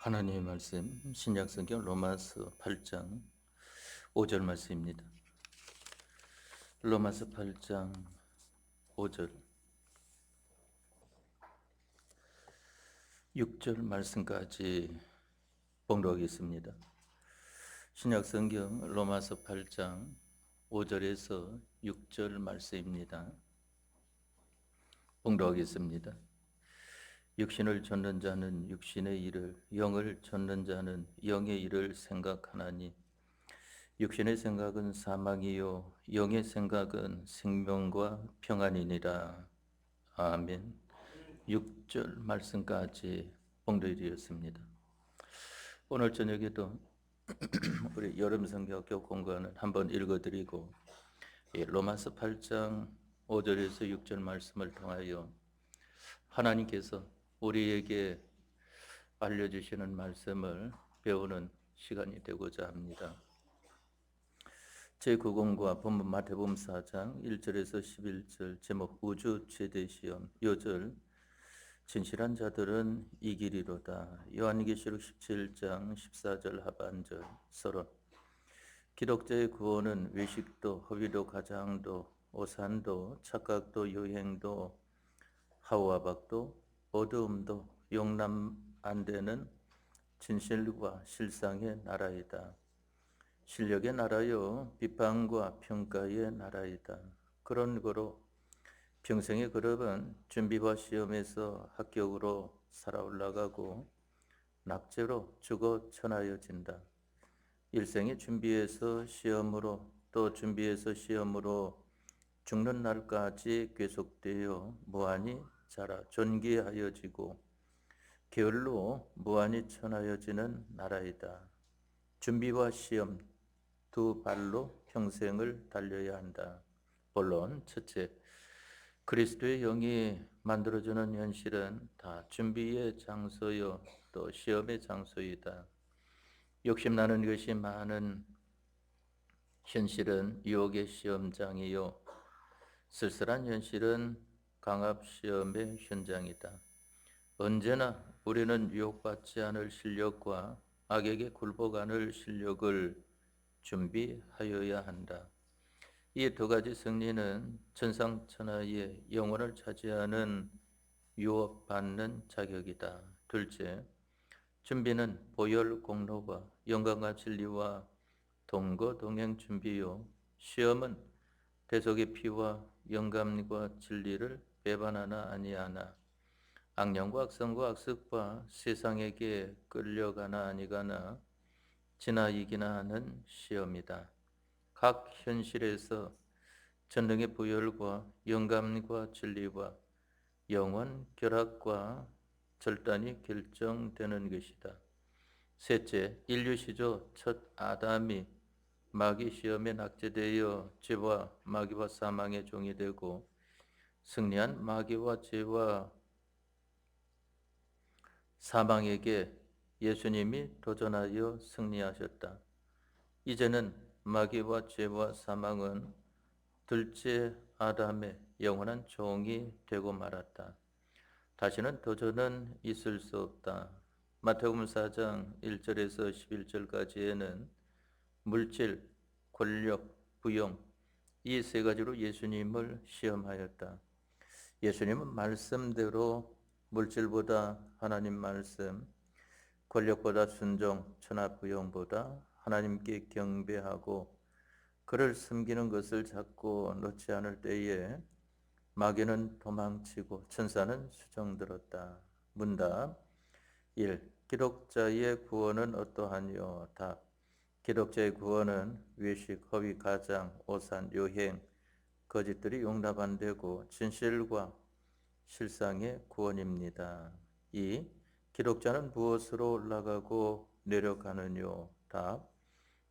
하나님의 말씀 신약성경 로마서 8장 5절 말씀입니다. 로마서 8장 5절 6절 말씀까지 봉독하겠습니다. 신약성경 로마서 8장 5절에서 6절 말씀입니다. 봉독하겠습니다. 육신을 좇는 자는 육신의 일을, 영을 좇는 자는 영의 일을 생각하나니 육신의 생각은 사망이요 영의 생각은 생명과 평안이니라. 아멘. 6절 말씀까지 봉독드렸습니다. 오늘 저녁에도 우리 여름 성경학교 공간을 한번 읽어드리고 로마서 8장 5절에서 6절 말씀을 통하여 하나님께서 우리에게 알려주시는 말씀을 배우는 시간이 되고자 합니다. 제9공과 본문 마태복음 4장 1절에서 11절 제목 우주 최대 시험 요절 진실한 자들은 이기리로다. 요한계시록 17장 14절 하반절 서론 기독자의 구원은 외식도 허위도 가장도 오산도 착각도 유행도 하우아박도 어두움도 용납 안 되는 진실과 실상의 나라이다. 실력의 나라요 비판과 평가의 나라이다. 그런 거로 평생의 그룹은 준비와 시험에서 합격으로 살아 올라가고 낙제로 죽어 천하여진다. 일생의 준비에서 시험으로 또 준비에서 시험으로 죽는 날까지 계속되어 무한히 자라 존귀하여지고 게을로 무한히 천하여지는 나라이다. 준비와 시험 두 발로 평생을 달려야 한다. 본론 첫째, 그리스도의 영이 만들어주는 현실은 다 준비의 장소요 또 시험의 장소이다. 욕심나는 것이 많은 현실은 유혹의 시험장이요 쓸쓸한 현실은 강압시험의 현장이다. 언제나 우리는 유혹받지 않을 실력과 악에게 굴복 않을 실력을 준비하여야 한다. 이 두 가지 승리는 천상천하의 영혼을 차지하는 유업받는 자격이다. 둘째, 준비는 보혈 공로와 영광과 진리와 동거동행 준비요 시험은 대속의 피와 영감과 진리를 배반하나 아니하나 악령과 악성과 악습과 세상에게 끌려가나 아니가나 지나 이기나 하는 시험이다. 각 현실에서 전능의 보혈과 영감과 진리와 영원 결합과 절단이 결정되는 것이다. 셋째, 인류 시조 첫 아담이 마귀 시험에 낙제되어 죄와 마귀와 사망의 종이 되고 승리한 마귀와 죄와 사망에게 예수님이 도전하여 승리하셨다. 이제는 마귀와 죄와 사망은 둘째 아담의 영원한 종이 되고 말았다. 다시는 도전은 있을 수 없다. 마태복음 4장 1절에서 11절까지에는 물질, 권력, 부용 이 세 가지로 예수님을 시험하였다. 예수님은 말씀대로 물질보다 하나님 말씀, 권력보다 순종, 천하부용보다 하나님께 경배하고 그를 섬기는 것을 잡고 놓지 않을 때에 마귀는 도망치고 천사는 수정들었다. 문답 1. 기독자의 구원은 어떠하뇨? 답. 기독자의 구원은 외식, 허위, 가장, 오산, 유행, 거짓들이 용납 안 되고 진실과 실상의 구원입니다. 2. 기독자는 무엇으로 올라가고 내려가느뇨? 답.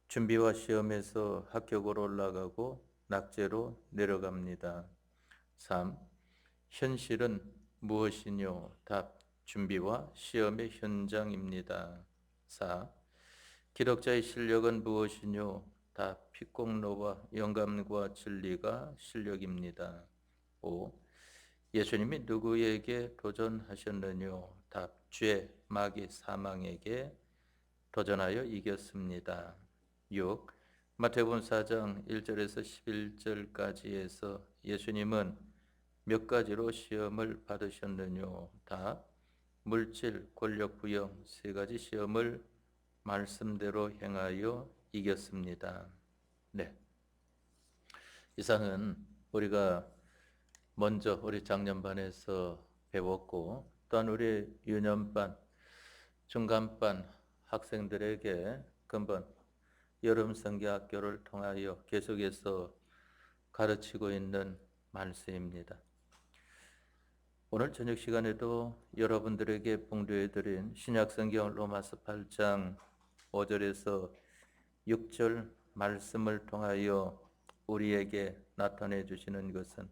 준비와 시험에서 합격으로 올라가고 낙제로 내려갑니다. 3. 현실은 무엇이뇨? 답. 준비와 시험의 현장입니다. 4. 기독자의 실력은 무엇이뇨? 답. 핏공로와 영감과 진리가 실력입니다. 5. 예수님이 누구에게 도전하셨느뇨? 답, 죄, 마귀, 사망에게 도전하여 이겼습니다. 6. 마태복음 4장 1절에서 11절까지에서 예수님은 몇 가지로 시험을 받으셨느냐? 답, 물질, 권력, 부영 세 가지 시험을 말씀대로 행하여 이겼습니다. 네. 이상은 우리가 먼저 우리 작년반에서 배웠고 또한 우리 유년반, 중간반 학생들에게 근본 여름 성경학교를 통하여 계속해서 가르치고 있는 말씀입니다. 오늘 저녁 시간에도 여러분들에게 봉독해드린 신약성경 로마서 8장 5절에서 6절 말씀을 통하여 우리에게 나타내 주시는 것은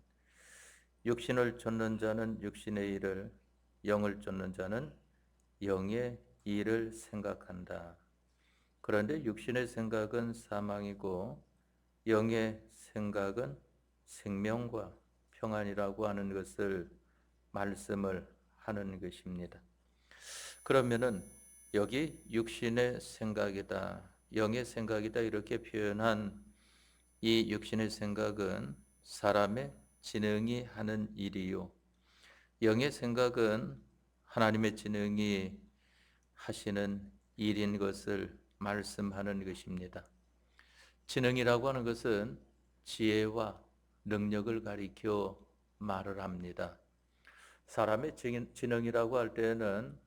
육신을 쫓는 자는 육신의 일을, 영을 쫓는 자는 영의 일을 생각한다. 그런데 육신의 생각은 사망이고 영의 생각은 생명과 평안이라고 하는 것을 말씀을 하는 것입니다. 그러면은 여기 육신의 생각이다, 영의 생각이다 이렇게 표현한 이 육신의 생각은 사람의 지능이 하는 일이요, 영의 생각은 하나님의 지능이 하시는 일인 것을 말씀하는 것입니다. 지능이라고 하는 것은 지혜와 능력을 가리켜 말을 합니다. 사람의 지능이라고 할 때는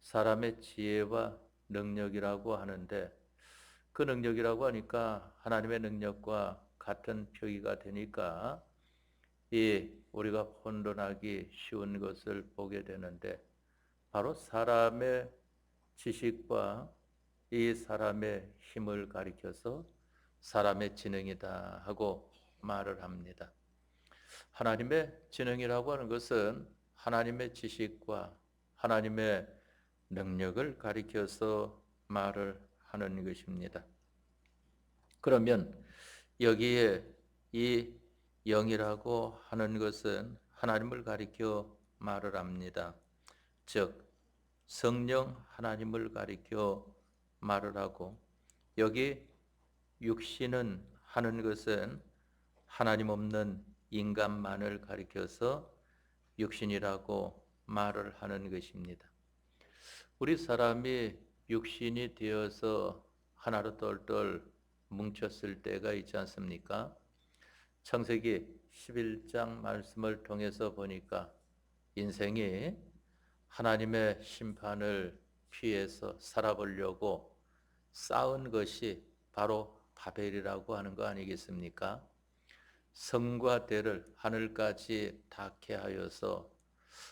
사람의 지혜와 능력이라고 하는데, 그 능력이라고 하니까 하나님의 능력과 같은 표기가 되니까 우리가 혼돈하기 쉬운 것을 보게 되는데, 바로 사람의 지식과 이 사람의 힘을 가리켜서 사람의 지능이다 하고 말을 합니다. 하나님의 지능이라고 하는 것은 하나님의 지식과 하나님의 능력을 가리켜서 말을 하는 것입니다. 그러면 여기에 이 영이라고 하는 것은 하나님을 가리켜 말을 합니다. 즉 성령 하나님을 가리켜 말을 하고, 여기 육신은 하는 것은 하나님 없는 인간만을 가리켜서 육신이라고 말을 하는 것입니다. 우리 사람이 육신이 되어서 하나로 똘똘 뭉쳤을 때가 있지 않습니까? 창세기 11장 말씀을 통해서 보니까 인생이 하나님의 심판을 피해서 살아보려고 쌓은 것이 바로 바벨이라고 하는 거 아니겠습니까? 성과 대를 하늘까지 닿게 하여서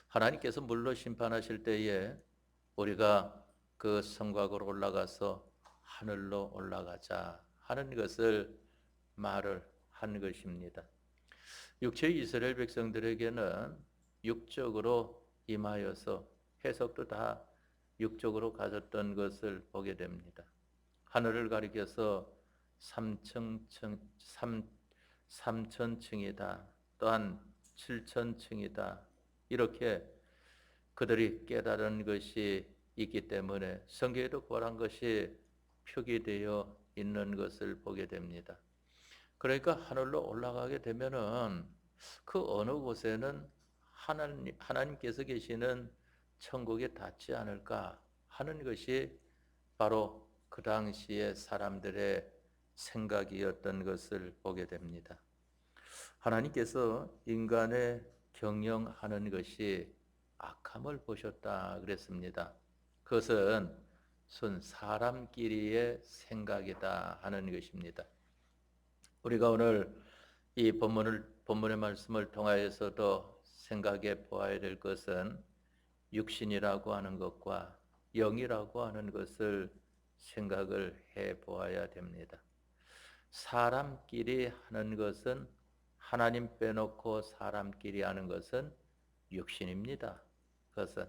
하나님께서 물로 심판하실 때에 우리가 그 성곽으로 올라가서 하늘로 올라가자 하는 것을 말을 한 것입니다. 육체의 이스라엘 백성들에게는 육적으로 임하여서 해석도 다 육적으로 가졌던 것을 보게 됩니다. 하늘을 가리켜서 삼천층이다, 또한 7천층이다, 이렇게 그들이 깨달은 것이 있기 때문에 성경에도 그러한 것이 표기되어 있는 것을 보게 됩니다. 그러니까 하늘로 올라가게 되면은 그 어느 곳에는 하나님께서 계시는 천국에 닿지 않을까 하는 것이 바로 그 당시의 사람들의 생각이었던 것을 보게 됩니다. 하나님께서 인간의 경영하는 것이 악함을 보셨다 그랬습니다. 그것은 순 사람끼리의 생각이다 하는 것입니다. 우리가 오늘 이 본문의 말씀을 통하여서도 생각해 보아야 될 것은 육신이라고 하는 것과 영이라고 하는 것을 생각을 해 보아야 됩니다. 사람끼리 하는 것은, 하나님 빼놓고 사람끼리 하는 것은 육신입니다. 그것은.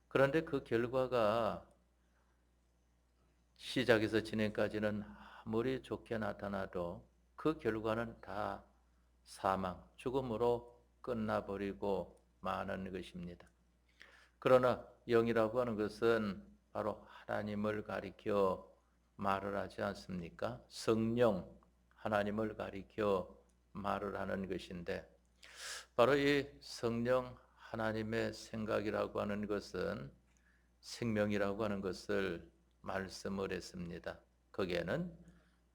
그런데 그 결과가 시작에서 진행까지는 아무리 좋게 나타나도 그 결과는 다 사망, 죽음으로 끝나버리고 마는 것입니다. 그러나 영이라고 하는 것은 바로 하나님을 가리켜 말을 하지 않습니까? 성령, 하나님을 가리켜 말을 하는 것인데 바로 이 성령 하나님의 생각이라고 하는 것은 생명이라고 하는 것을 말씀을 했습니다. 거기에는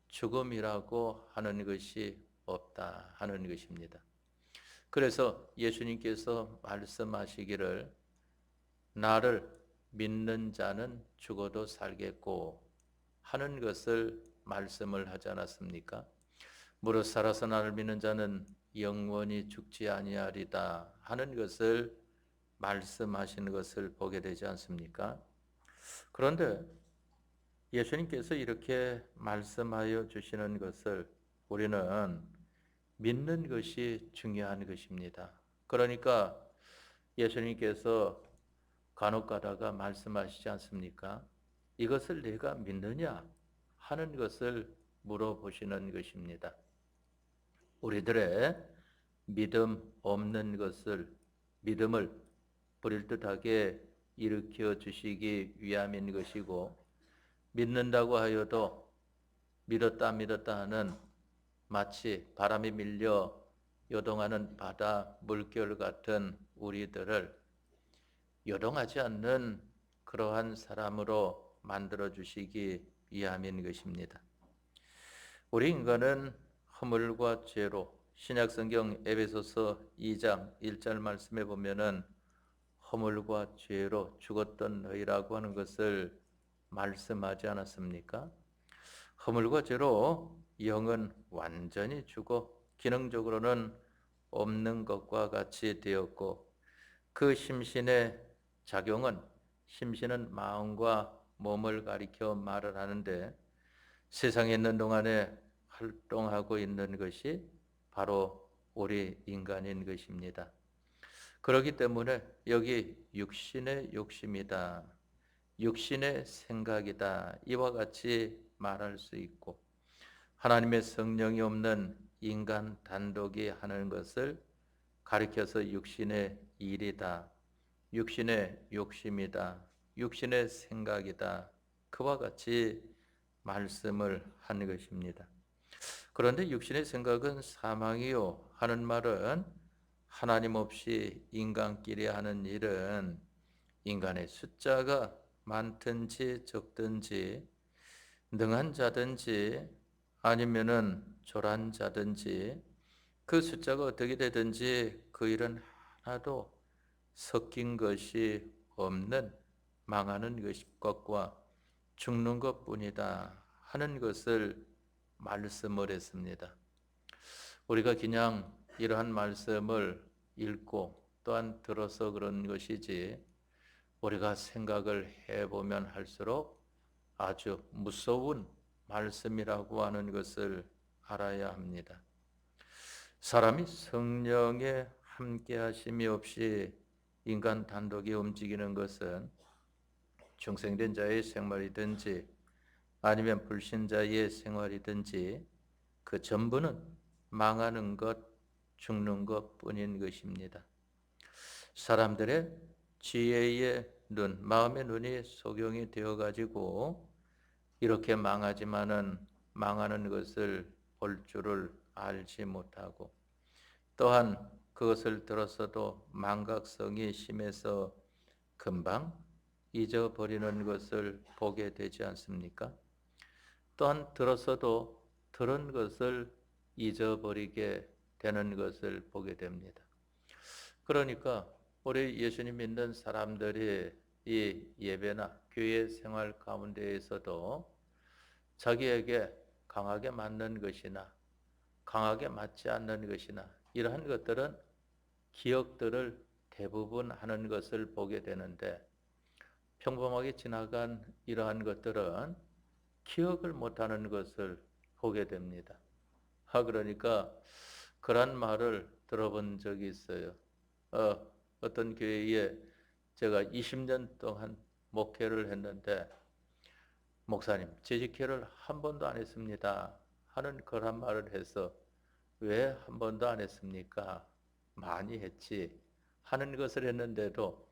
죽음이라고 하는 것이 없다 하는 것입니다. 그래서 예수님께서 말씀하시기를 나를 믿는 자는 죽어도 살겠고 하는 것을 말씀을 하지 않았습니까? 무릇 살아서 나를 믿는 자는 영원히 죽지 아니하리다 하는 것을 말씀하시는 것을 보게 되지 않습니까? 그런데 예수님께서 이렇게 말씀하여 주시는 것을 우리는 믿는 것이 중요한 것입니다. 그러니까 예수님께서 간혹 가다가 말씀하시지 않습니까? 이것을 내가 믿느냐 하는 것을 물어보시는 것입니다. 우리들의 믿음 없는 것을 믿음을 불일듯하게 일으켜 주시기 위함인 것이고 믿는다고 하여도 믿었다 하는 마치 바람이 밀려 요동하는 바다 물결 같은 우리들을 요동하지 않는 그러한 사람으로 만들어 주시기 위함인 것입니다. 우리 인간은 허물과 죄로 신약성경 에베소서 2장 1절 말씀에 보면은 허물과 죄로 죽었던 너희라고 하는 것을 말씀하지 않았습니까? 허물과 죄로 영은 완전히 죽어 기능적으로는 없는 것과 같이 되었고 그 심신의 작용은 심신은 마음과 몸을 가리켜 말을 하는데 세상에 있는 동안에 활동하고 있는 것이 바로 우리 인간인 것입니다. 그렇기 때문에 여기 육신의 욕심이다, 육신의 생각이다 이와 같이 말할 수 있고 하나님의 성령이 없는 인간 단독이 하는 것을 가리켜서 육신의 일이다, 육신의 욕심이다, 육신의 생각이다 그와 같이 말씀을 하는 것입니다. 그런데 육신의 생각은 사망이요 하는 말은 하나님 없이 인간끼리 하는 일은 인간의 숫자가 많든지 적든지 능한 자든지 아니면은 조란 자든지 그 숫자가 어떻게 되든지 그 일은 하나도 섞인 것이 없는 망하는 것과 죽는 것뿐이다 하는 것을 말씀을 했습니다. 우리가 그냥 이러한 말씀을 읽고 또한 들어서 그런 것이지 우리가 생각을 해보면 할수록 아주 무서운 말씀이라고 하는 것을 알아야 합니다. 사람이 성령의 함께하심이 없이 인간 단독이 움직이는 것은 중생된 자의 생활이든지 아니면 불신자의 생활이든지 그 전부는 망하는 것, 죽는 것 뿐인 것입니다. 사람들의 지혜의 눈, 마음의 눈이 소경이 되어가지고 이렇게 망하지만은 망하는 것을 볼 줄을 알지 못하고 또한 그것을 들었어도 망각성이 심해서 금방 잊어버리는 것을 보게 되지 않습니까? 또한 들었어도 들은 것을 잊어버리게 되는 것을 보게 됩니다. 그러니까 우리 예수님 믿는 사람들이 이 예배나 교회 생활 가운데에서도 자기에게 강하게 맞는 것이나 강하게 맞지 않는 것이나 이러한 것들은 기억들을 대부분 하는 것을 보게 되는데 평범하게 지나간 이러한 것들은 기억을 못하는 것을 보게 됩니다. 그러니까 그런 말을 들어본 적이 있어요. 어떤 교회에 제가 20년 동안 목회를 했는데 목사님 재직회를 한 번도 안 했습니다 하는 그런 말을 해서 왜 한 번도 안 했습니까? 많이 했지 하는 것을 했는데도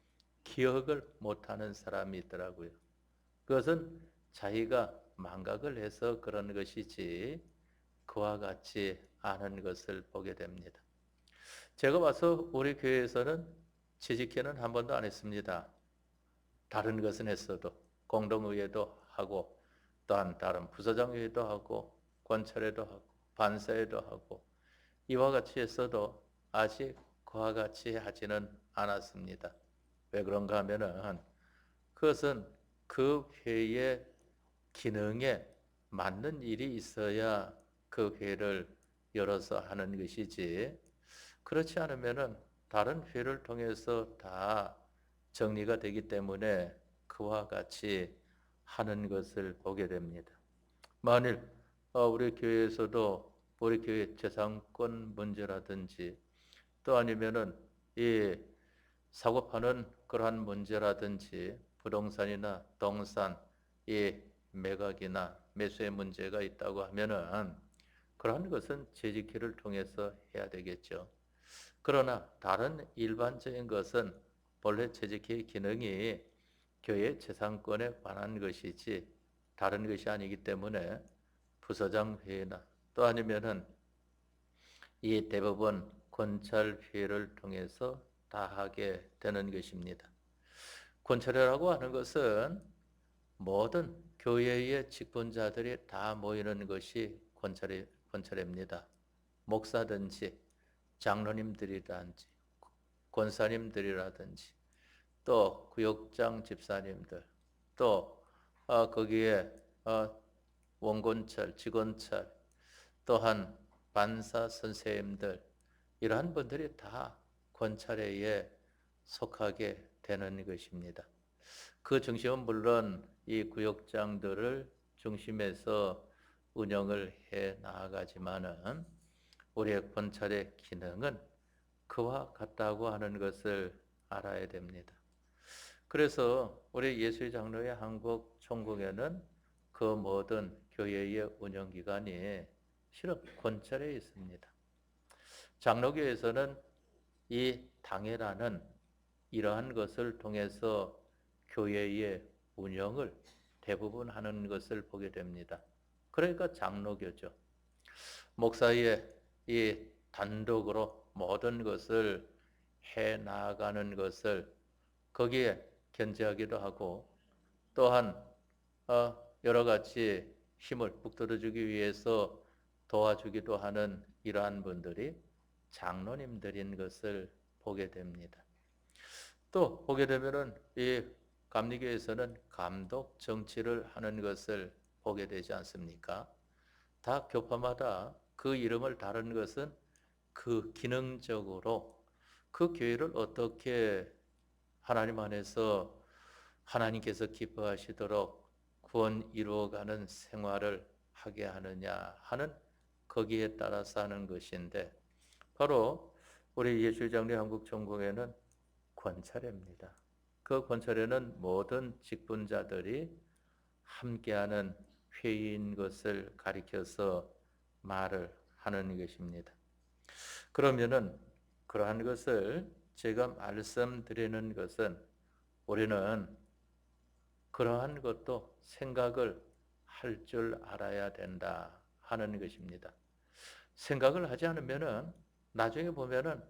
기억을 못하는 사람이 있더라고요. 그것은 자기가 망각을 해서 그런 것이지 그와 같지 않은 것을 보게 됩니다. 제가 봐서 우리 교회에서는 취직회는 한 번도 안 했습니다. 다른 것은 했어도 공동의회도 하고 또한 다른 부서장회의도 하고 권찰회도 하고 반사회도 하고 이와 같이 했어도 아직 그와 같이 하지는 않았습니다. 왜 그런가 하면은 그것은 그 회의 기능에 맞는 일이 있어야 그 회를 열어서 하는 것이지 그렇지 않으면은 다른 회를 통해서 다 정리가 되기 때문에 그와 같이 하는 것을 보게 됩니다. 만일 우리 교회에서도 우리 교회 재산권 문제라든지 또 아니면은 이 사고 파는 그러한 문제라든지 부동산이나 동산 이 매각이나 매수의 문제가 있다고 하면은 그러한 것은 재직회를 통해서 해야 되겠죠. 그러나 다른 일반적인 것은 본래 재직회의 기능이 교회 재산권에 관한 것이지 다른 것이 아니기 때문에 부서장 회의나 또 아니면은 이 대법원 권찰 회의를 통해서 다 하게 되는 것입니다. 권찰이라고 하는 것은 모든 교회의 직분자들이 다 모이는 것이 권찰입니다. 목사든지 장로님들이라든지 권사님들이라든지 또 구역장 집사님들 또 거기에 원권찰, 직원찰 또한 반사 선생님들 이러한 분들이 다 권찰회에 속하게 되는 것입니다. 그 중심은 물론 이 구역장들을 중심해서 운영을 해 나아가지만은 우리의 권찰의 기능은 그와 같다고 하는 것을 알아야 됩니다. 그래서 우리 예수의 장로의 한국 총국에는 그 모든 교회의 운영기관이 실은 권찰에 있습니다. 장로교에서는 이 당회라는 이러한 것을 통해서 교회의 운영을 대부분 하는 것을 보게 됩니다. 그러니까 장로교죠. 목사의 이 단독으로 모든 것을 해 나가는 것을 거기에 견제하기도 하고 또한 여러 가지 힘을 북돋아주기 위해서 도와주기도 하는 이러한 분들이 장로님들인 것을 보게 됩니다. 또 보게 되면은 이 감리교에서는 감독 정치를 하는 것을 보게 되지 않습니까? 다 교파마다 그 이름을 다른 것은 그 기능적으로 그 교회를 어떻게 하나님 안에서 하나님께서 기뻐하시도록 구원 이루어가는 생활을 하게 하느냐 하는 거기에 따라서 하는 것인데 바로 우리 예술장례 한국전공회는 권찰회입니다. 그 권찰회는 모든 직분자들이 함께하는 회의인 것을 가리켜서 말을 하는 것입니다. 그러면은 그러한 것을 제가 말씀드리는 것은 우리는 그러한 것도 생각을 할 줄 알아야 된다 하는 것입니다. 생각을 하지 않으면은 나중에 보면은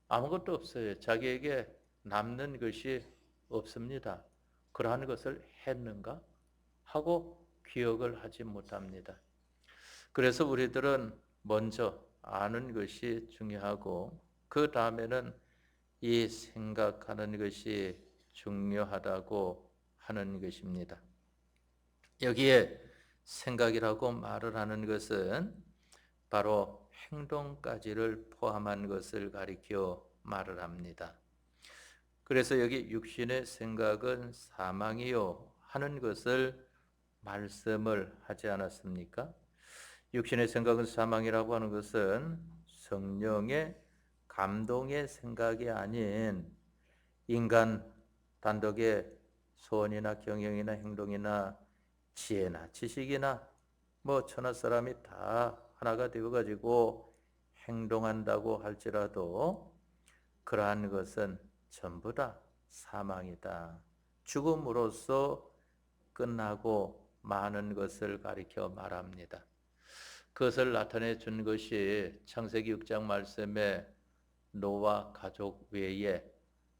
아무것도 없어요. 자기에게 남는 것이 없습니다. 그러한 것을 했는가 하고 기억을 하지 못합니다. 그래서 우리들은 먼저 아는 것이 중요하고 그 다음에는 이 생각하는 것이 중요하다고 하는 것입니다. 여기에 생각이라고 말을 하는 것은 바로 행동까지를 포함한 것을 가리켜 말을 합니다. 그래서 여기 육신의 생각은 사망이요 하는 것을 말씀을 하지 않았습니까? 육신의 생각은 사망이라고 하는 것은 성령의 감동의 생각이 아닌 인간 단독의 소원이나 경영이나 행동이나 지혜나 지식이나 뭐 천하 사람이 다 하나가 되어가지고 행동한다고 할지라도 그러한 것은 전부 다 사망이다. 죽음으로써 끝나고 마는 것을 가리켜 말합니다. 그것을 나타내 준 것이 창세기 6장 말씀에 노아 가족 외에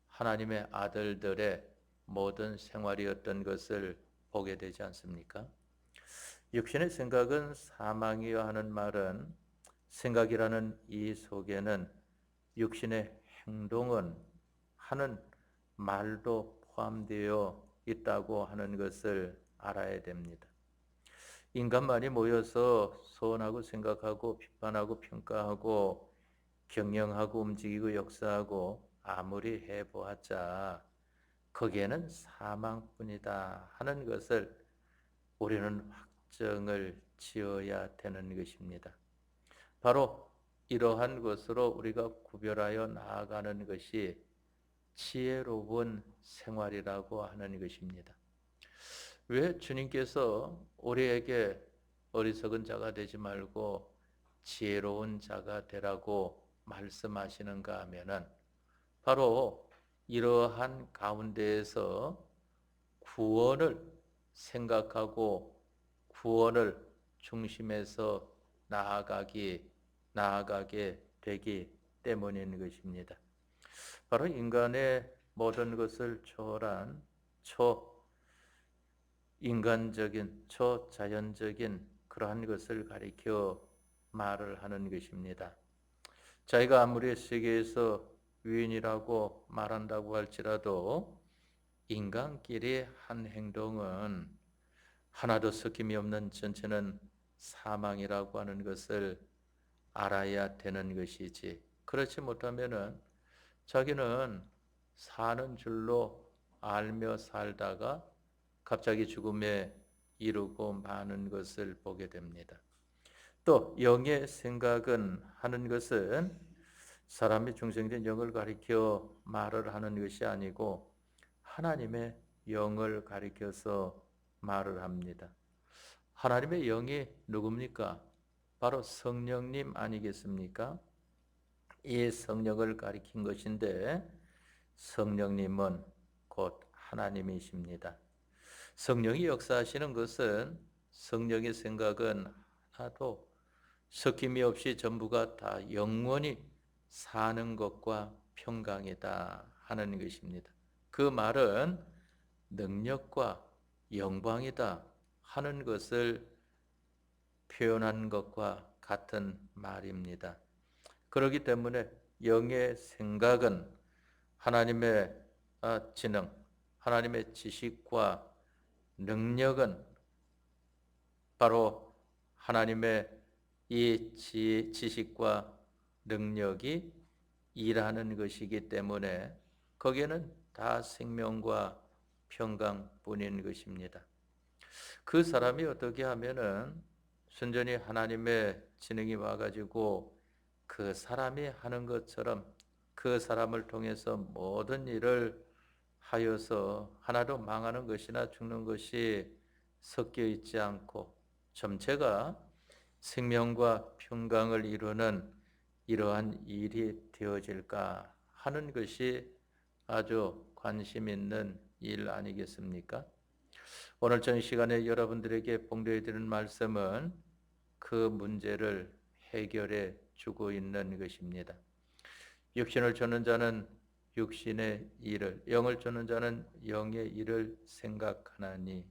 하나님의 아들들의 모든 생활이었던 것을 보게 되지 않습니까? 육신의 생각은 사망이여 하는 말은 생각이라는 이 속에는 육신의 행동은 하는 말도 포함되어 있다고 하는 것을 알아야 됩니다. 인간만이 모여서 소원하고 생각하고 비판하고 평가하고 경영하고 움직이고 역사하고 아무리 해보았자 거기에는 사망뿐이다 하는 것을 우리는 확정을 지어야 되는 것입니다. 바로 이러한 것으로 우리가 구별하여 나아가는 것이 지혜로운 생활이라고 하는 것입니다. 왜 주님께서 우리에게 어리석은 자가 되지 말고 지혜로운 자가 되라고 말씀하시는가 하면은 바로 이러한 가운데에서 구원을 생각하고 구원을 중심에서 나아가게 되기 때문인 것입니다. 바로 인간의 모든 것을 초월한 초인간적인, 초자연적인 그러한 것을 가리켜 말을 하는 것입니다. 자기가 아무리 세계에서 유인이라고 말한다고 할지라도 인간끼리 한 행동은 하나도 섞임이 없는 전체는 사망이라고 하는 것을 알아야 되는 것이지. 그렇지 못하면은 자기는 사는 줄로 알며 살다가 갑자기 죽음에 이르고 마는 것을 보게 됩니다. 또 영의 생각은 하는 것은 사람이 중생된 영을 가리켜 말을 하는 것이 아니고 하나님의 영을 가리켜서 말을 합니다. 하나님의 영이 누굽니까? 바로 성령님 아니겠습니까? 이 성령을 가리킨 것인데 성령님은 곧 하나님이십니다. 성령이 역사하시는 것은 성령의 생각은 하나도 섞임이 없이 전부가 다 영원히 사는 것과 평강이다 하는 것입니다. 그 말은 능력과 영광이다 하는 것을 표현한 것과 같은 말입니다. 그렇기 때문에 영의 생각은 하나님의 지능, 하나님의 지식과 능력은 바로 하나님의 이 지식과 능력이 일하는 것이기 때문에 거기에는 다 생명과 평강뿐인 것입니다. 그 사람이 어떻게 하면은 순전히 하나님의 지능이 와가지고 그 사람이 하는 것처럼 그 사람을 통해서 모든 일을 하여서 하나도 망하는 것이나 죽는 것이 섞여 있지 않고 전체가 생명과 평강을 이루는 이러한 일이 되어질까 하는 것이 아주 관심 있는 일 아니겠습니까? 오늘 전 시간에 여러분들에게 봉독해 드리는 말씀은 그 문제를 해결해 주고 있는 것입니다. 육신을 쫓는 자는 육신의 일을, 영을 쫓는 자는 영의 일을 생각하나니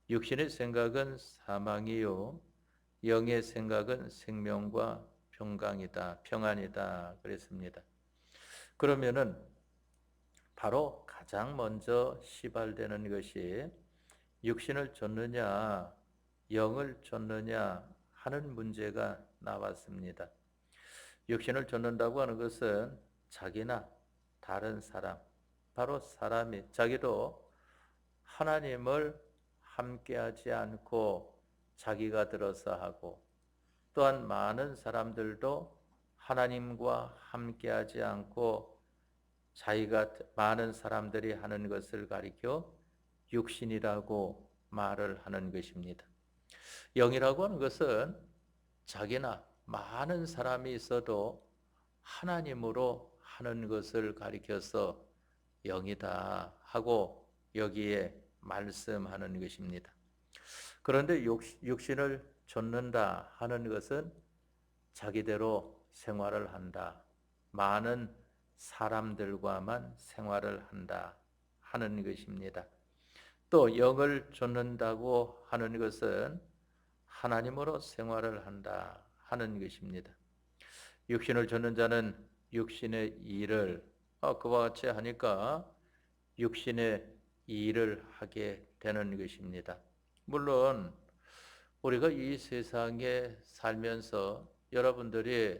육신의 생각은 사망이요 영의 생각은 생명과 평안이다 그랬습니다. 그러면은 바로 가장 먼저 시발되는 것이 육신을 쫓느냐 영을 쫓느냐 하는 문제가 나왔습니다. 육신을 쫓는다고 하는 것은 자기나 다른 사람, 바로 사람이 자기도 하나님을 함께하지 않고 자기가 들어서 하고 또한 많은 사람들도 하나님과 함께하지 않고 자기가 많은 사람들이 하는 것을 가리켜 육신이라고 말을 하는 것입니다. 영이라고 하는 것은 자기나 많은 사람이 있어도 하나님으로 하는 것을 가리켜서 영이다 하고 여기에 말씀하는 것입니다. 그런데 육신을 좇는다 하는 것은 자기대로 생활을 한다. 많은 사람들과만 생활을 한다 하는 것입니다. 또 영을 좇는다고 하는 것은 하나님으로 생활을 한다 하는 것입니다. 육신을 좇는 자는 육신의 일을 그와 같이 하니까 육신의 일을 하게 되는 것입니다. 물론 우리가 이 세상에 살면서 여러분들이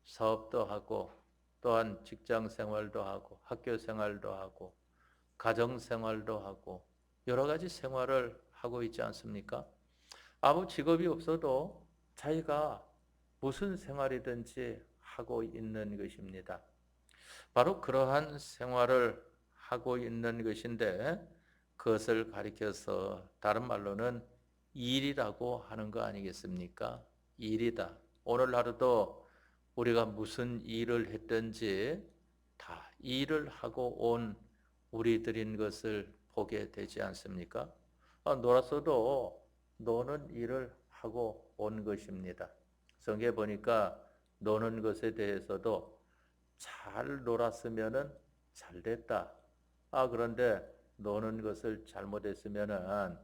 사업도 하고 또한 직장 생활도 하고 학교 생활도 하고 가정 생활도 하고 여러 가지 생활을 하고 있지 않습니까? 아무 직업이 없어도 자기가 무슨 생활이든지 하고 있는 것입니다. 바로 그러한 생활을 하고 있는 것인데 그것을 가리켜서 다른 말로는 일이라고 하는 거 아니겠습니까? 일이다. 오늘 하루도 우리가 무슨 일을 했든지 다 일을 하고 온 우리들인 것을 보게 되지 않습니까? 놀았어도 노는 일을 하고 온 것입니다. 성경에 보니까 노는 것에 대해서도 잘 놀았으면은 잘 됐다. 그런데 노는 것을 잘못했으면은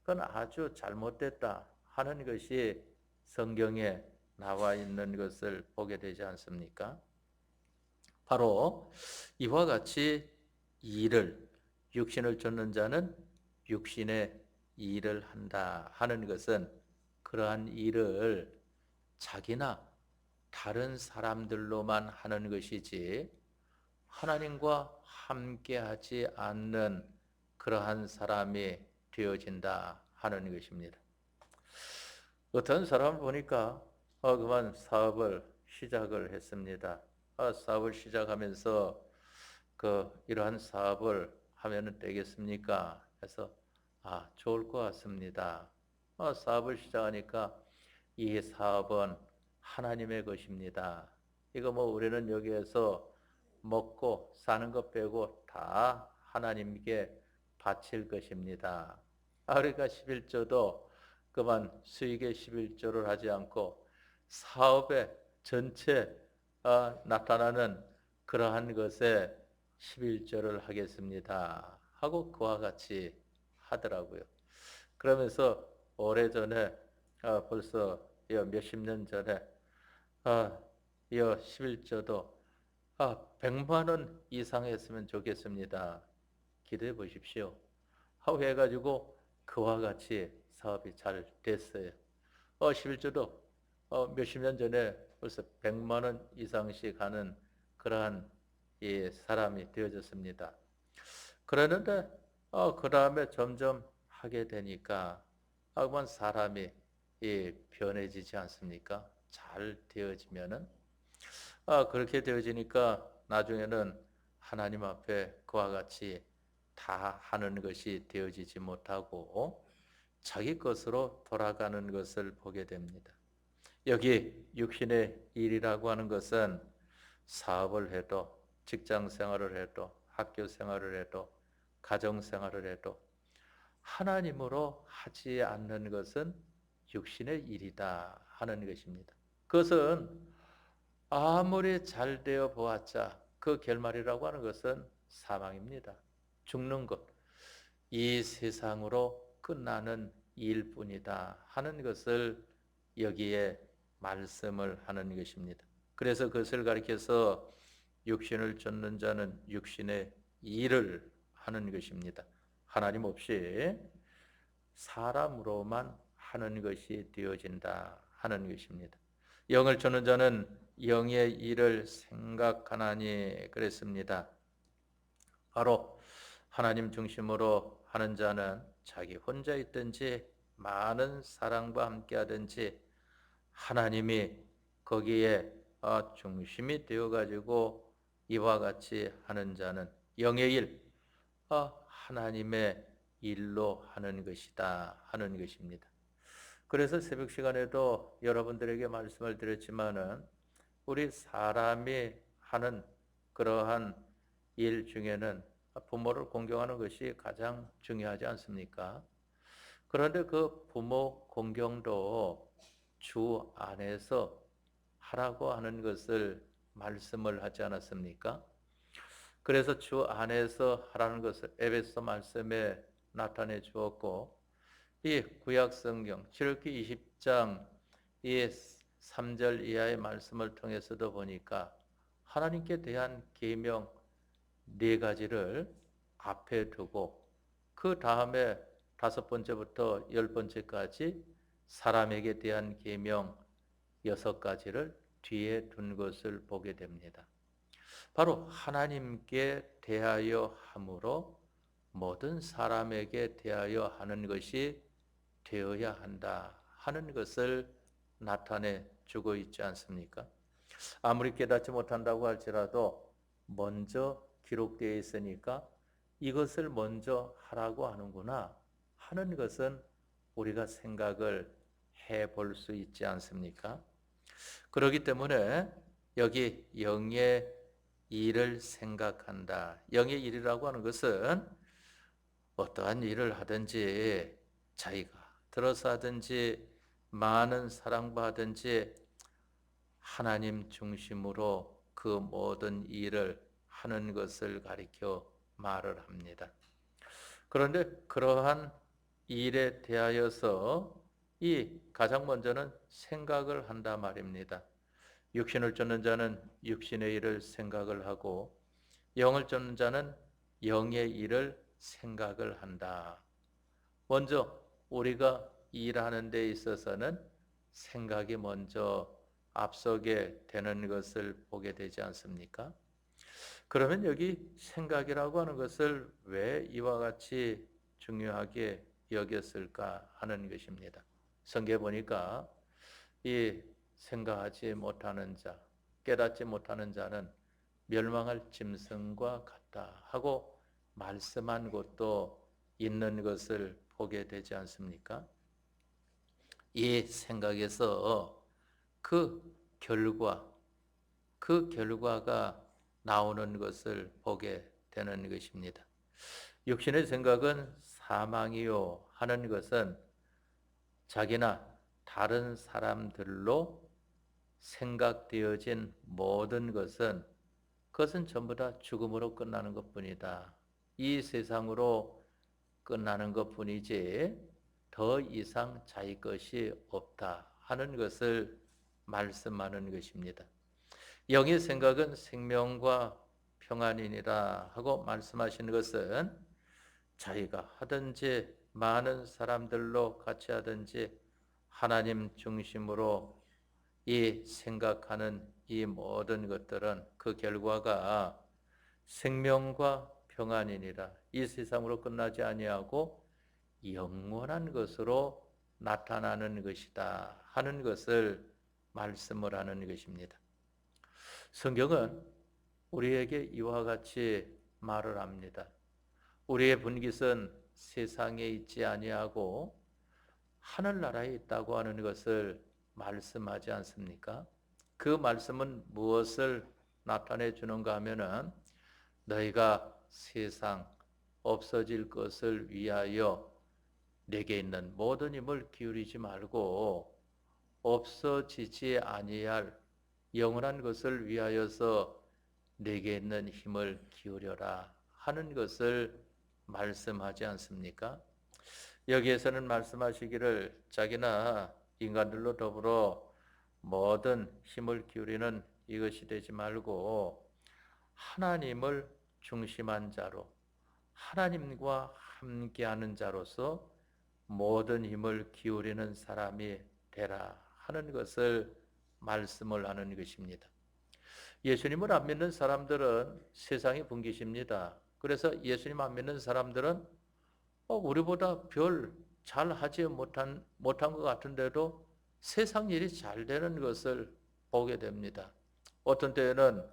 그건 아주 잘못됐다 하는 것이 성경에 나와 있는 것을 보게 되지 않습니까? 바로 이와 같이 일을 육신을 좇는 자는 육신의 일을 한다 하는 것은 그러한 일을 자기나 다른 사람들로만 하는 것이지 하나님과 함께하지 않는 그러한 사람이 되어진다 하는 것입니다. 어떤 사람을 보니까 그만 사업을 시작을 했습니다. 사업을 시작하면서 이러한 사업을 하면 되겠습니까? 해서 좋을 것 같습니다. 사업을 시작하니까 이 사업은 하나님의 것입니다. 이거 우리는 여기에서 먹고 사는 것 빼고 다 하나님께 바칠 것입니다. 그러니까 11조도 그만 수익의 11조를 하지 않고 사업의 전체 나타나는 그러한 것에 11조를 하겠습니다 하고 그와 같이 하더라고요. 그러면서 오래전에 벌써 몇십 년 전에 이 11조도 100만 원 이상 했으면 좋겠습니다. 기대해 보십시오. 하고 해가지고 그와 같이 사업이 잘 됐어요. 11조도 몇십 년 전에 벌써 100만 원 이상씩 하는 그러한 이 사람이 되어졌습니다. 그러는데 그 다음에 점점 하게 되니까 그만 사람이 변해지지 않습니까? 잘 되어지면은 그렇게 되어지니까 나중에는 하나님 앞에 그와 같이 다 하는 것이 되어지지 못하고 자기 것으로 돌아가는 것을 보게 됩니다. 여기 육신의 일이라고 하는 것은 사업을 해도 직장 생활을 해도 학교 생활을 해도 가정 생활을 해도 하나님으로 하지 않는 것은 육신의 일이다 하는 것입니다. 그것은 아무리 잘 되어 보았자 그 결말이라고 하는 것은 사망입니다. 죽는 것, 이 세상으로 끝나는 일뿐이다 하는 것을 여기에 말씀을 하는 것입니다. 그래서 그것을 가리켜서 육신을 좇는 자는 육신의 일을 하는 것입니다. 하나님 없이 사람으로만 하는 것이 되어진다 하는 것입니다. 영을 좇는 자는 영의 일을 생각하나니 그랬습니다. 바로 하나님 중심으로 하는 자는 자기 혼자 있든지 많은 사랑과 함께 하든지 하나님이 거기에 중심이 되어가지고 이와 같이 하는 자는 영의 일, 하나님의 일로 하는 것이다 하는 것입니다. 그래서 새벽 시간에도 여러분들에게 말씀을 드렸지만은 우리 사람이 하는 그러한 일 중에는 부모를 공경하는 것이 가장 중요하지 않습니까? 그런데 그 부모 공경도 주 안에서 하라고 하는 것을 말씀을 하지 않았습니까? 그래서 주 안에서 하라는 것을 에베소 말씀에 나타내 주었고, 이 구약 성경 출애굽기 20장 이 3절 이하의 말씀을 통해서도 보니까 하나님께 대한 계명 네 가지를 앞에 두고 그 다음에 5번째부터 10번째까지 사람에게 대한 계명 6가지를 뒤에 둔 것을 보게 됩니다. 바로 하나님께 대하여 함으로 모든 사람에게 대하여 하는 것이 되어야 한다 하는 것을 나타내 주고 있지 않습니까? 아무리 깨닫지 못한다고 할지라도 먼저 기록되어 있으니까 이것을 먼저 하라고 하는구나 하는 것은 우리가 생각을 해볼 수 있지 않습니까? 그렇기 때문에 여기 영의 일을 생각한다. 영의 일이라고 하는 것은 어떠한 일을 하든지 자기가 들어서 하든지 많은 사랑받든지 하나님 중심으로 그 모든 일을 하는 것을 가리켜 말을 합니다. 그런데 그러한 일에 대하여서 이 가장 먼저는 생각을 한다 말입니다. 육신을 쫓는 자는 육신의 일을 생각을 하고 영을 쫓는 자는 영의 일을 생각을 한다. 먼저 우리가 일하는 데 있어서는 생각이 먼저 앞서게 되는 것을 보게 되지 않습니까? 그러면 여기 생각이라고 하는 것을 왜 이와 같이 중요하게 여겼을까 하는 것입니다. 성경에 보니까 이 생각하지 못하는 자, 깨닫지 못하는 자는 멸망할 짐승과 같다 하고 말씀한 곳도 있는 것을 보게 되지 않습니까? 이 생각에서 그 결과가 나오는 것을 보게 되는 것입니다. 육신의 생각은 사망이요 하는 것은 자기나 다른 사람들로 생각되어진 모든 그것은 전부 다 죽음으로 끝나는 것뿐이다. 이 세상으로 끝나는 것뿐이지 더 이상 자기 것이 없다 하는 것을 말씀하는 것입니다. 영의 생각은 생명과 평안이니라 하고 말씀하시는 것은 자기가 하든지 많은 사람들로 같이 하든지 하나님 중심으로 이 생각하는 이 모든 것들은 그 결과가 생명과 평안이니라. 이 세상으로 끝나지 아니하고 영원한 것으로 나타나는 것이다 하는 것을 말씀을 하는 것입니다. 성경은 우리에게 이와 같이 말을 합니다. 우리의 분깃은 세상에 있지 아니하고 하늘나라에 있다고 하는 것을 말씀하지 않습니까? 그 말씀은 무엇을 나타내 주는가 하면은 너희가 세상 없어질 것을 위하여 내게 있는 모든 힘을 기울이지 말고 없어지지 아니할 영원한 것을 위하여서 내게 있는 힘을 기울여라 하는 것을 말씀하지 않습니까? 여기에서는 말씀하시기를 자기나 인간들로 더불어 모든 힘을 기울이는 이것이 되지 말고 하나님을 중심한 자로 하나님과 함께하는 자로서 모든 힘을 기울이는 사람이 되라 하는 것을 말씀을 하는 것입니다. 예수님을 안 믿는 사람들은 세상이 분깃입니다. 그래서 예수님 안 믿는 사람들은 우리보다 별 잘하지 못한 것 같은데도 세상 일이 잘 되는 것을 보게 됩니다. 어떤 때에는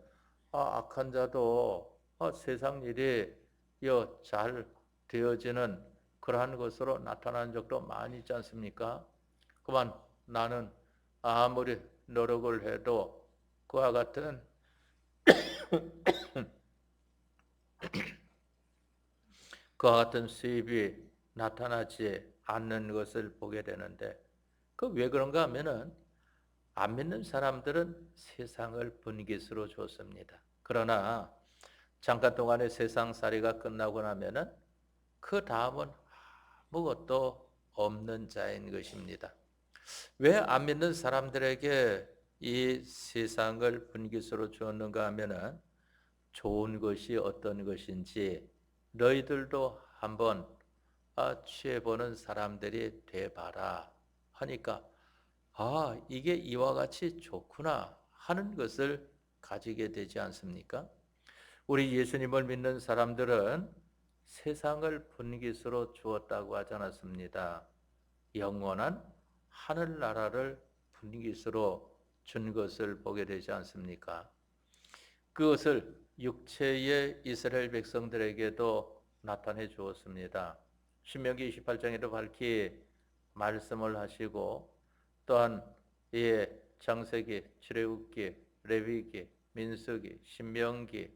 악한 자도 세상 일이 잘 되어지는 그러한 것으로 나타나는 적도 많이 있지 않습니까? 그만 나는 아무리 노력을 해도 그와 같은 그와 같은 수입이 나타나지 않는 것을 보게 되는데 그 왜 그런가 하면은 안 믿는 사람들은 세상을 분깃으로 줬습니다. 그러나 잠깐 동안의 세상살이가 끝나고 나면은 그 다음은 아무것도 없는 자인 것입니다. 왜 안 믿는 사람들에게 이 세상을 분깃으로 주었는가 하면은 좋은 것이 어떤 것인지 너희들도 한번 취해보는 사람들이 돼봐라 하니까 이게 이와 같이 좋구나 하는 것을 가지게 되지 않습니까? 우리 예수님을 믿는 사람들은 세상을 분깃으로 주었다고 하지 않았습니다. 영원한 하늘나라를 분깃으로 준 것을 보게 되지 않습니까? 그것을 육체의 이스라엘 백성들에게도 나타내 주었습니다. 신명기 28장에도 밝히 말씀을 하시고 또한 창세기, 출애굽기, 레위기, 민수기, 신명기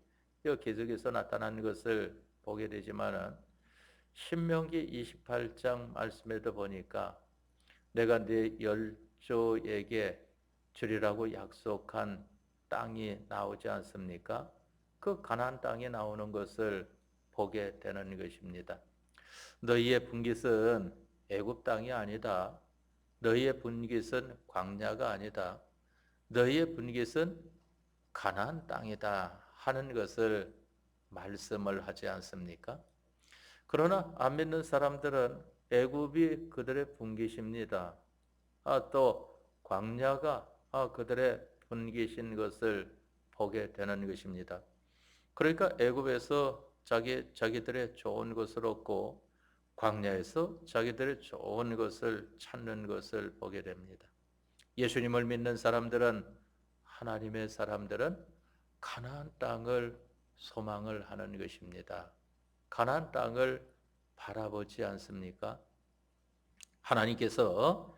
계속해서 나타난 것을 보게 되지만은 신명기 28장 말씀에도 보니까 내가 네 열조에게 주리라고 약속한 땅이 나오지 않습니까? 그 가나안 땅이 나오는 것을 보게 되는 것입니다. 너희의 분깃은 애굽 땅이 아니다. 너희의 분깃은 광야가 아니다. 너희의 분깃은 가나안 땅이다 하는 것을 말씀을 하지 않습니까? 그러나 안 믿는 사람들은 애굽이 그들의 분깃입니다. 또 광야가 그들의 분깃인 것을 보게 되는 것입니다. 그러니까 애굽에서 자기들의 좋은 것을 얻고 광야에서 자기들의 좋은 것을 찾는 것을 보게 됩니다. 예수님을 믿는 사람들은 하나님의 사람들은 가나안 땅을 소망을 하는 것입니다. 가나안 땅을 바라보지 않습니까? 하나님께서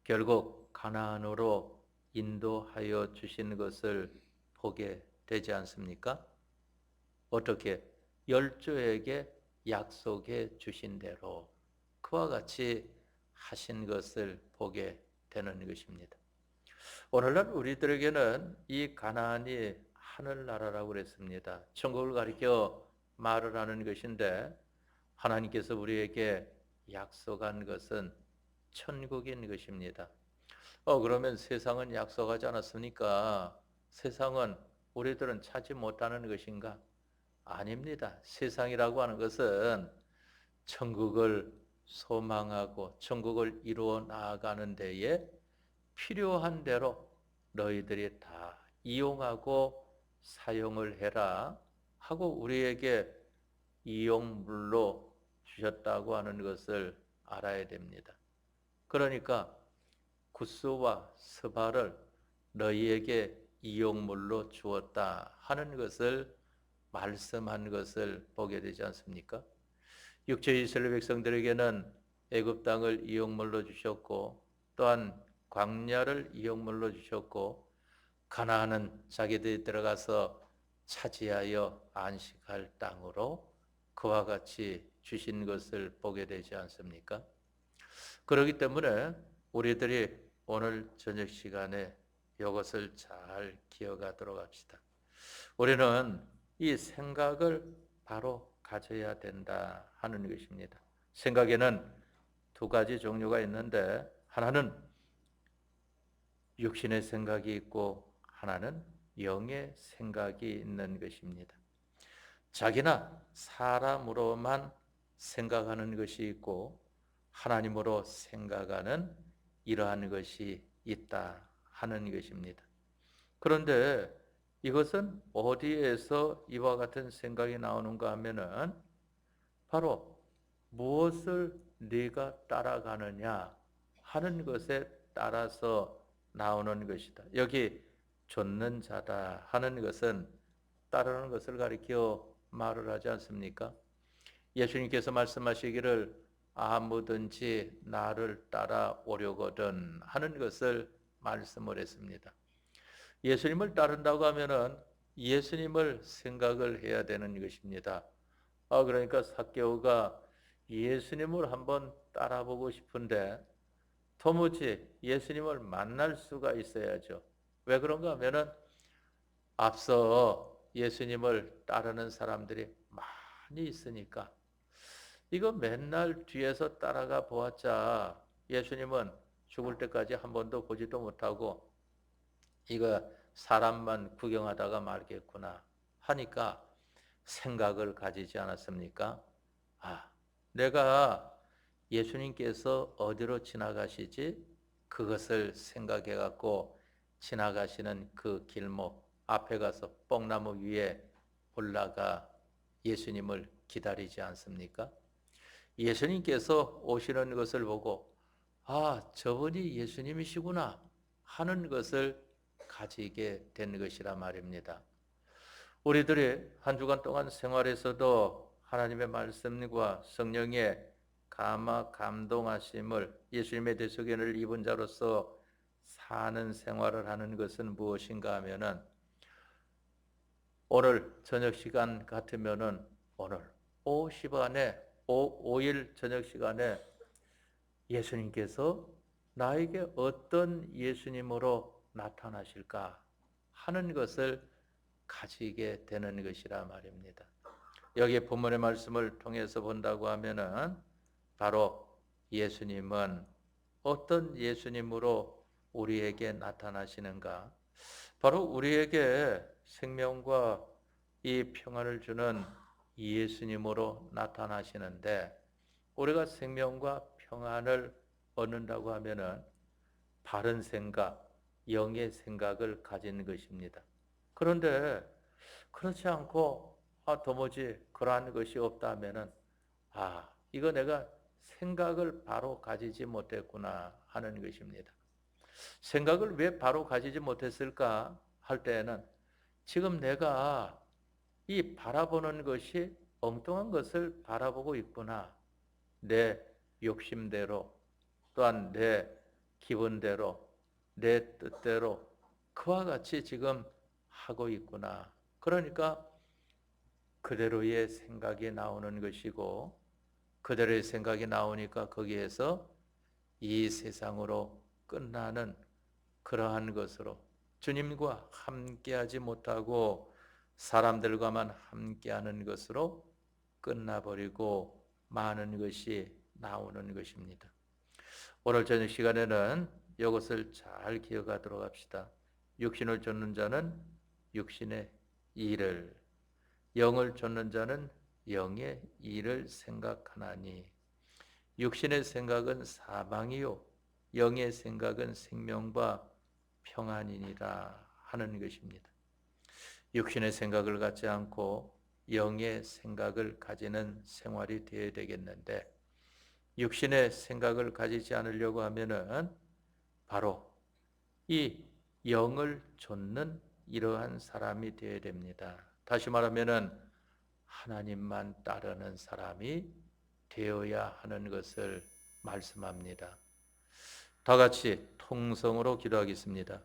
결국 가나안으로 인도하여 주신 것을 보게 되지 않습니까? 어떻게? 열조에게 약속해 주신 대로 그와 같이 하신 것을 보게 되는 것입니다. 오늘날 우리들에게는 이 가나안이 하늘나라라고 그랬습니다. 천국을 가리켜 말을 하는 것인데 하나님께서 우리에게 약속한 것은 천국인 것입니다. 그러면 세상은 약속하지 않았습니까? 세상은 우리들은 찾지 못하는 것인가? 아닙니다. 세상이라고 하는 것은 천국을 소망하고 천국을 이루어 나아가는 데에 필요한 대로 너희들이 다 이용하고 사용을 해라 하고 우리에게 이용물로 주셨다고 하는 것을 알아야 됩니다. 그러니까 구스와 스바를 너희에게 이용물로 주었다 하는 것을 말씀한 것을 보게 되지 않습니까? 육체 이스라엘 백성들에게는 애굽 땅을 이용물로 주셨고 또한 광야를 이용물로 주셨고 가나안은 자기들이 들어가서 차지하여 안식할 땅으로 그와 같이 주신 것을 보게 되지 않습니까? 그렇기 때문에 우리들이 오늘 저녁 시간에 이것을 잘 기억하도록 합시다. 우리는 이 생각을 바로 가져야 된다 하는 것입니다. 생각에는 두 가지 종류가 있는데 하나는 육신의 생각이 있고 하나는 영의 생각이 있는 것입니다. 자기나 사람으로만 생각하는 것이 있고 하나님으로 생각하는 이러한 것이 있다 하는 것입니다. 그런데 이것은 어디에서 이와 같은 생각이 나오는가 하면은 바로 무엇을 네가 따라가느냐 하는 것에 따라서 나오는 것이다. 여기 좇는 자다 하는 것은 따르는 것을 가리켜 말을 하지 않습니까? 예수님께서 말씀하시기를 아무든지 나를 따라오려거든 하는 것을 말씀을 했습니다. 예수님을 따른다고 하면은 예수님을 생각을 해야 되는 것입니다. 그러니까 삭개오가 예수님을 한번 따라보고 싶은데 도무지 예수님을 만날 수가 있어야죠. 왜 그런가 하면은 앞서 예수님을 따르는 사람들이 많이 있으니까 이거 맨날 뒤에서 따라가 보았자 예수님은 죽을 때까지 한 번도 보지도 못하고 이거 사람만 구경하다가 말겠구나 하니까 생각을 가지지 않았습니까? 내가 예수님께서 어디로 지나가시지? 그것을 생각해 갖고 지나가시는 그 길목 앞에 가서 뽕나무 위에 올라가 예수님을 기다리지 않습니까? 예수님께서 오시는 것을 보고 저분이 예수님이시구나 하는 것을 가지게 된 것이라 말입니다. 우리들이 한 주간 동안 생활에서도 하나님의 말씀과 성령의 감동하심을 예수님의 대속연을 입은 자로서 사는 생활을 하는 것은 무엇인가 하면은 오늘 저녁 시간 같으면은 오늘 오후 시간에 5일 저녁 시간에 예수님께서 나에게 어떤 예수님으로 나타나실까 하는 것을 가지게 되는 것이라 말입니다. 여기 본문의 말씀을 통해서 본다고 하면은 바로 예수님은 어떤 예수님으로 우리에게 나타나시는가? 바로 우리에게 생명과 이 평안을 주는 예수님으로 나타나시는데 우리가 생명과 평안을 얻는다고 하면은 바른 생각, 영의 생각을 가진 것입니다. 그런데 그렇지 않고 도무지 그러한 것이 없다 하면은 이거 내가 생각을 바로 가지지 못했구나 하는 것입니다. 생각을 왜 바로 가지지 못했을까 할 때에는 지금 내가 이 바라보는 것이 엉뚱한 것을 바라보고 있구나. 내 욕심대로 또한 내 기분대로 내 뜻대로 그와 같이 지금 하고 있구나. 그러니까 그대로의 생각이 나오는 것이고 그대로의 생각이 나오니까 거기에서 이 세상으로 끝나는 그러한 것으로 주님과 함께하지 못하고 사람들과만 함께하는 것으로 끝나버리고 많은 것이 나오는 것입니다. 오늘 저녁 시간에는 이것을 잘 기억하도록 합시다. 육신을 쫓는 자는 육신의 일을, 영을 쫓는 자는 영의 일을 생각하나니 육신의 생각은 사망이요 영의 생각은 생명과 평안이니라 하는 것입니다. 육신의 생각을 갖지 않고 영의 생각을 가지는 생활이 되어야 되겠는데 육신의 생각을 가지지 않으려고 하면은 바로 이 영을 좇는 이러한 사람이 되어야 됩니다. 다시 말하면은 하나님만 따르는 사람이 되어야 하는 것을 말씀합니다. 다 같이 통성으로 기도하겠습니다.